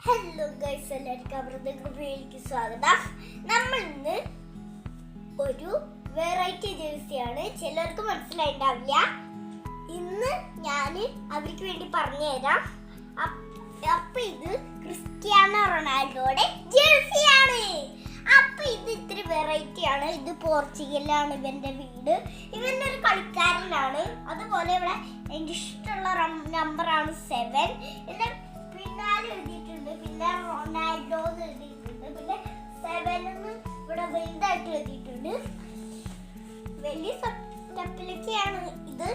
Hello guys, എല്ലാവർക്കും അവരുടെ വീഡിയോയിലേക്ക് സ്വാഗതം. നമ്മൾ ഇന്ന് ഒരു വെറൈറ്റി ജേഴ്സിയാണ്. ചിലർക്ക് മനസ്സിലായിണ്ടാവില്ല. ഇന്ന് ഞാൻ അവർക്ക് വേണ്ടി പറഞ്ഞുതരാം. അപ്പൊ ഇത് ക്രിസ്ത്യാനോ റൊണാൾഡോയുടെ ജേഴ്സിയാണ്. അപ്പൊ ഇത് ഇത്തിരി വെറൈറ്റി ആണ്. ഇത് പോർച്ചുഗലാണ് ഇവന്റെ വീട്. ഇവന്റെ ഒരു കളിക്കാരനാണ്. അതുപോലെ ഇവിടെ എനിക്ക് ഇഷ്ടമുള്ള നമ്പറാണ് 7. പിന്നെ പിന്നാലെ എഴുതിയിട്ടുണ്ട്. പിന്നെ റൊണാൾഡോ എഴുതിയിട്ടുണ്ട്. പിന്നെ 7 ഇവിടെ വലുതായിട്ട് എഴുതിയിട്ടുണ്ട്. വലിയ സ്റ്റെപ്പിലൊക്കെയാണ് ഇത്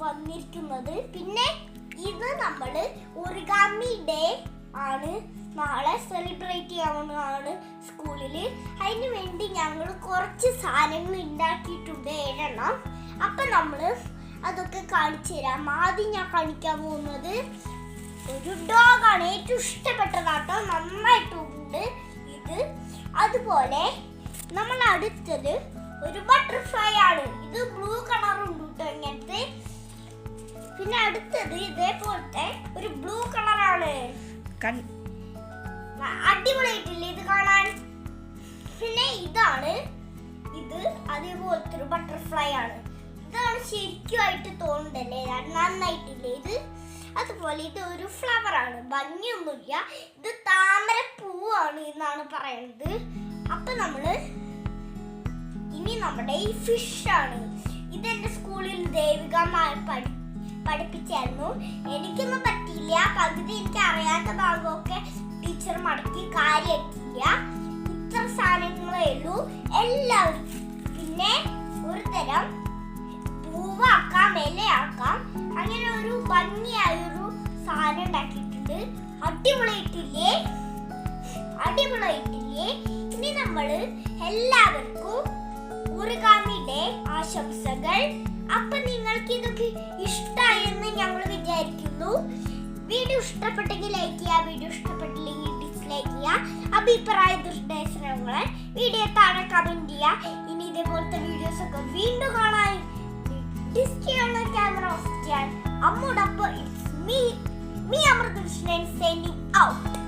വന്നിരിക്കുന്നത്. പിന്നെ ഇത് നമ്മള് ഒറിഗാമി ഡേ ആണ് നാളെ സെലിബ്രേറ്റ് ചെയ്യാവുന്നതാണ് സ്കൂളില്. അതിന് വേണ്ടി ഞങ്ങൾ കുറച്ച് സാധനങ്ങൾ ഉണ്ടാക്കിയിട്ടുണ്ട്, 7 എണ്ണം. അപ്പൊ നമ്മള് അതൊക്കെ കാണിച്ചു തരാം. ആദ്യം ഞാൻ കാണിക്കാൻ പോകുന്നത് ഒരു ഡോഗാണ്. ഏറ്റവും ഇഷ്ടപ്പെട്ടതാട്ടോ, നന്നായിട്ടുണ്ട് ഇത്. അതുപോലെ നമ്മൾ അടുത്തത് ഒരു ബട്ടർഫ്ലൈ ആണ്. ഇത് ബ്ലൂ കളറുണ്ട് കേട്ടോ ഇങ്ങനത്തെ. പിന്നെ അടുത്തത് ഇതേപോലത്തെ ഒരു ബ്ലൂ കളറാണ്. അടിപൊളിയായിട്ടില്ലേ ഇത് കാണാൻ? പിന്നെ ഇതാണ്, ഇത് അതേപോലത്തെ ഒരു ബട്ടർഫ്ലൈ ആണ്. ഇതാണ് ശരിക്കുമായിട്ട് തോന്നുന്നല്ലേ, നന്നായിട്ടില്ലേ ഇത്? അതുപോലെ ഇത് ഒരു ഫ്ലവർ ആണ്, ഭംഗിയൊന്നുമില്ല. ഇത് താമര പൂവാണ് എന്നാണ് പറയുന്നത്. അപ്പൊ നമ്മള് ഇനി നമ്മുടെ ഈ ഫിഷ് ആണ്. ഇതെന്റെ സ്കൂളിൽ ദേവികമായി പഠിപ്പിച്ചായിരുന്നു. എനിക്കൊന്നും പറ്റിയില്ല. പകുതി എനിക്ക് അറിയാത്ത ഭാഗമൊക്കെ ടീച്ചർ മടക്കി കാര്യമാക്കിയില്ല. ഇത്ര സാധനങ്ങളേ ഉള്ളൂ എല്ലാവരും. പിന്നെ ഒരു തരം പൂവാക്കാം, ഇലയാക്കാം, അങ്ങനെ ഒരു ഭംഗിയായൊരു സാധനം ഉണ്ടാക്കിയിട്ടുണ്ട്. അടിപൊളിയായിട്ടില്ലേ? അടിപൊളിയായിട്ടില്ലേ? ഇനി നമ്മള് എല്ലാവർക്കും ഒറിഗാമി ഡേ ആശംസകൾ. അപ്പൊ നിങ്ങൾക്ക് ഇതൊക്കെ ഇഷ്ടമായെന്ന് ഞങ്ങൾ വിചാരിക്കുന്നു. വീഡിയോ ഇഷ്ടപ്പെട്ടെങ്കിൽ ലൈക്ക് ചെയ്യുക, വീഡിയോ ഇഷ്ടപ്പെട്ടില്ലെങ്കിൽ ഡിസ്ലൈക്ക് ചെയ്യുക. അഭിപ്രായ നിർദ്ദേശങ്ങളെ വീഡിയോ താഴെ കമന്റ് ചെയ്യുക. ഇനി ഇതേപോലത്തെ വീഡിയോസ് ഒക്കെ വീണ്ടും കാണാൻ ക്യാമറ ഓഫ് ചെയ്യാൻ അമ്മോടൊപ്പം ഇറ്റ്സ് മീ അമൃതകൃഷ്ണൻ സൈനിങ് ഔട്ട്.